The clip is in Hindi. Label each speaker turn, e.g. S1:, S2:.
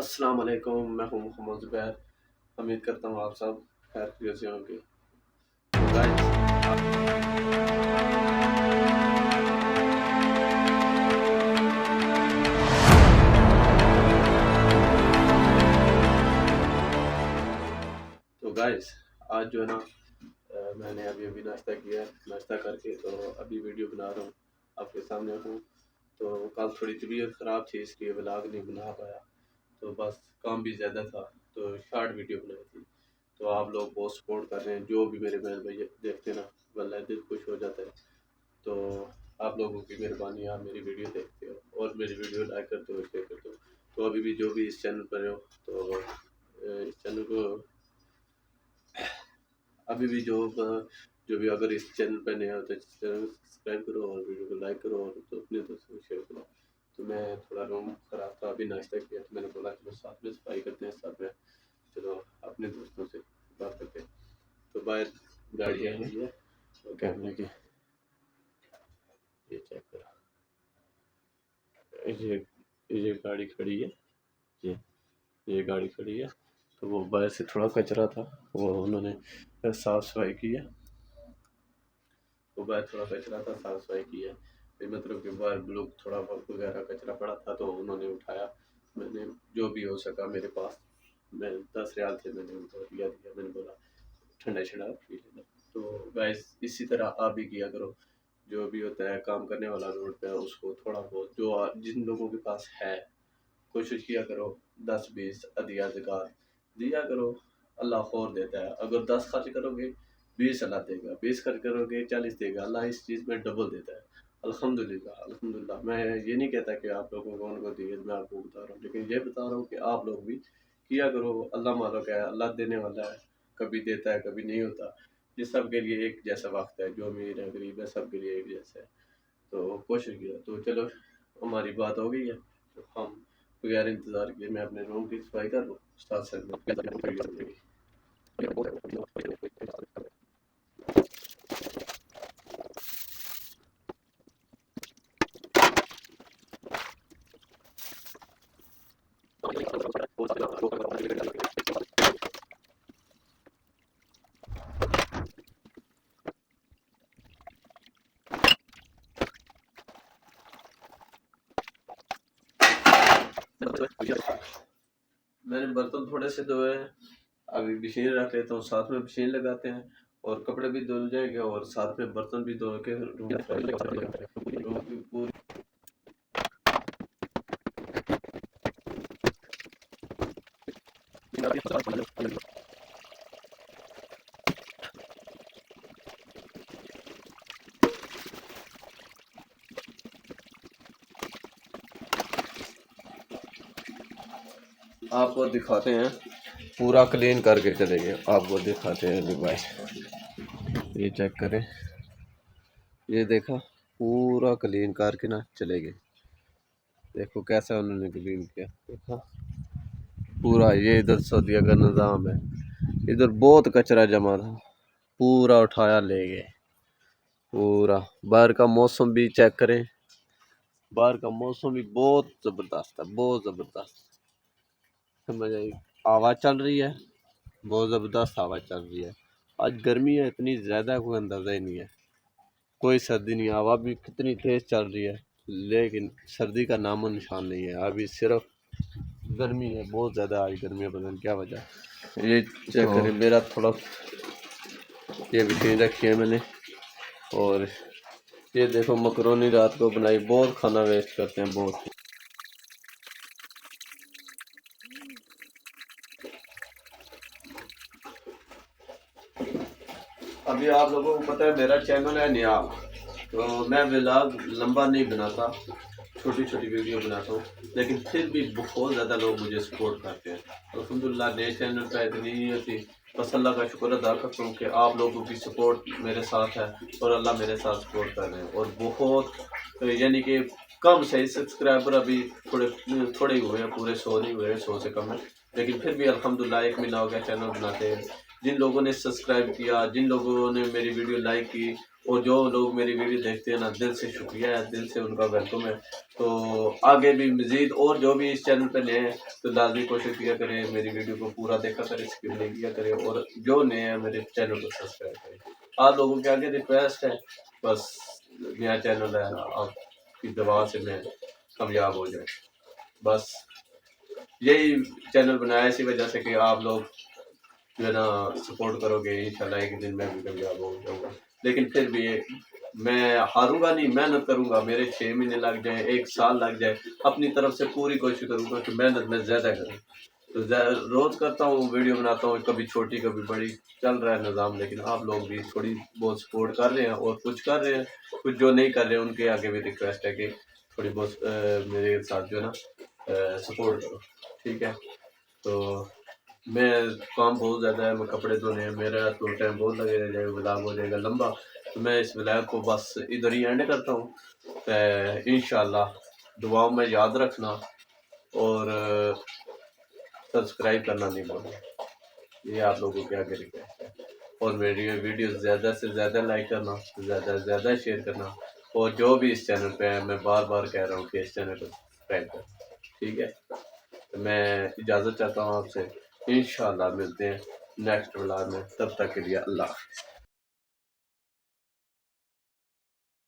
S1: अस्सलाम वालेकुम, मैं हूँ मोहम्मद ज़ुबैर। उम्मीद करता हूँ आप सब खैर खैरियत से होंगे। तो गाइस आज जो है ना मैंने अभी नाश्ता किया है। नाश्ता करके तो अभी वीडियो बना रहा हूँ, आपके सामने हूँ। तो कल थोड़ी तबीयत ख़राब थी इसलिए व्लॉग नहीं बना पाया। तो बस काम भी ज़्यादा था तो शॉर्ट वीडियो बनाई थी। तो आप लोग बहुत सपोर्ट कर रहे हैं, जो भी मेरे बहन भाई देखते हैं ना, वल्लाह दिल खुश हो जाता है। तो आप लोगों की मेहरबानी, आप मेरी वीडियो देखते हो और मेरी वीडियो लाइक करते हो, शेयर करते हो। तो अभी भी जो भी इस चैनल पर हो तो इस चैनल को अभी भी जो भी अगर इस चैनल पर नया हो तो चैनल सब्सक्राइब करो और वीडियो को लाइक करो और तो अपने दोस्तों को शेयर करो। तो मैं थोड़ा रूम ख़राब था, अभी नाश्ता किया तो मैंने बोला चलो साथ में सफाई करते हैं, साथ में चलो अपने दोस्तों से बात करते हैं। तो बाहर गाड़ी आई है और कैमरे की ये चेक करो, ये गाड़ी खड़ी है, ये ये गाड़ी खड़ी है। तो वो बाहर से थोड़ा कचरा था, वो उन्होंने साफ़ सफाई की है। वो बाहर थोड़ा कचरा था, साफ़ सफाई की है। फिर मतलब कि बाहर ब्लू थोड़ा बहुत वगैरह कचरा पड़ा था तो उन्होंने उठाया। मैंने जो भी हो सका मेरे पास, मैं 10 रियाल थे, मैंने उनको दिया। मैंने बोला ठंडा ठंडा पी लेना। तो गाइस इसी तरह आप भी किया करो। जो भी होता है काम करने वाला रोड पे उसको थोड़ा बहुत जिन लोगों के पास है कोशिश किया करो, 10-20 अदिया ज़कात दिया करो। अल्लाह और देता है। अगर 10 खर्च करोगे 20 अल्लाह देगा, 20 खर्च करोगे 40 देगा। अल्लाह इस चीज़ में डबल देता है। अल्हम्दुलिल्लाह अल्हम्दुलिल्लाह। मैं ये नहीं कहता कि आप लोगों को उनको दिए, मैं आपको बता रहा हूँ, लेकिन ये बता रहा हूँ कि आप लोग भी किया करो। अल्लाह मालिक है, अल्लाह देने वाला है, कभी देता है कभी नहीं होता। ये सब के लिए एक जैसा वक्त है, जो अमीर है गरीब है सबके लिए एक जैसा है। तो कोशिश किया तो चलो हमारी बात हो गई है। तो हम बगैर इंतज़ार किए मैं अपने रूम की सफाई कर लूँ, साथ साथ में मैंने बर्तन थोड़े से धोए हैं, अभी मशीन रख लेता हूँ, साथ में मशीन लगाते हैं और कपड़े भी धुल जाएंगे और साथ में बर्तन भी धो के रूम की पूरी आपको दिखाते हैं, पूरा क्लीन करके चलेंगे। आपको दिखाते हैं अभी भाई, ये चेक करें, ये देखा पूरा क्लीन करके ना चले गए। देखो कैसा उन्होंने क्लीन किया, देखा पूरा। ये इधर सऊदीया का निज़ाम है, इधर बहुत कचरा जमा था, पूरा उठाया ले गए पूरा। बाहर का मौसम भी चेक करें, बाहर का मौसम भी बहुत ज़बरदस्त है, बहुत ज़बरदस्त। समझ आई, हवा चल रही है, बहुत ज़बरदस्त हवा चल रही है। आज गर्मी है इतनी ज़्यादा, कोई अंदाज़ा ही नहीं है, कोई सर्दी नहीं। हवा भी कितनी तेज़ चल रही है लेकिन सर्दी का नामो निशान नहीं है। अभी सिर्फ गर्मी है, बहुत ज़्यादा आज गर्मी है, पता नहीं क्या वजह। ये चेक करें, मेरा थोड़ा ये मशीन रखी है मैंने। और ये देखो मकरोनी रात को बनाई, बहुत खाना वेस्ट करते हैं बहुत। अभी आप लोगों को पता है मेरा चैनल है नया, तो मैं व्लॉग लंबा नहीं बनाता, छोटी छोटी वीडियो बनाता हूँ, लेकिन फिर भी बहुत ज़्यादा लोग मुझे सपोर्ट करते हैं। अल्हम्दुलिल्लाह नए चैनल पर इतनी नहीं होती, बस अल्लाह का शुक्र अदा करता हूँ कि आप लोगों की सपोर्ट मेरे साथ है और अल्लाह मेरे साथ सपोर्ट कर रहे हैं। और बहुत यानी कि कम सही सब्सक्राइबर अभी थोड़े थोड़े ही हुए हैं, पूरे 100 नहीं हुए हैं, 100 से कम है, लेकिन फिर भी अल्हम्दुलिल्लाह 1 महीना हो गया चैनल बनाते हैं। जिन लोगों ने सब्सक्राइब किया, जिन लोगों ने मेरी वीडियो लाइक की और जो लोग मेरी वीडियो देखते हैं ना, दिल से शुक्रिया है, दिल से उनका वेलकम है। तो आगे भी मज़ीद और जो भी इस चैनल पे नए हैं तो लाजमी कोशिश किया करें, मेरी वीडियो को पूरा देखा करें, स्किप नहीं किया करें, और जो नए हैं मेरे चैनल को सब्सक्राइब करें। आप लोगों के आगे रिक्वेस्ट है, बस नया चैनल है, आपकी दुआ से मैं कामयाब हो जाए। बस यही चैनल बनाया इसी वजह से कि आप लोग जो है ना सपोर्ट करोगे, इंशाल्लाह एक दिन मैं भी कामयाब हो जाऊँगा। लेकिन फिर भी मैं हारूँगा नहीं, मेहनत करूँगा, मेरे 6 महीने लग जाए, 1 साल लग जाए, अपनी तरफ से पूरी कोशिश करूँगा कि मेहनत मैं ज़्यादा करूँ। तो रोज़ करता हूँ, वीडियो बनाता हूँ, कभी छोटी कभी बड़ी, चल रहा है निज़ाम। लेकिन आप लोग भी थोड़ी बहुत सपोर्ट कर रहे हैं, और कुछ कर रहे हैं, कुछ जो नहीं कर रहे हैं उनके आगे भी रिक्वेस्ट है कि थोड़ी बहुत मेरे साथ जो है ना सपोर्ट करो, ठीक है। तो मैं काम बहुत ज़्यादा है, मैं कपड़े धोने हैं, मेरा तो टाइम बहुत लगेगा, व्लॉग हो जाएगा लंबा। तो मैं इस व्लॉग को बस इधर ही एंड करता हूँ। इंशाल्लाह दुआओं में याद रखना, और सब्सक्राइब करना नहीं भूलना, ये आप लोगों के आगे रिक्वेस्ट है। और मेरी वीडियो ज़्यादा से ज़्यादा लाइक करना, ज़्यादा से ज़्यादा शेयर करना, और जो भी इस चैनल पे है मैं बार बार कह रहा हूँ कि इस चैनल को सब्सक्राइब करना, ठीक है। तो मैं इजाज़त चाहता हूँ आपसे, इंशाल्लाह मिलते हैं नेक्स्ट व्लॉग में, तब तक के लिए अल्लाह हाफ़िज़।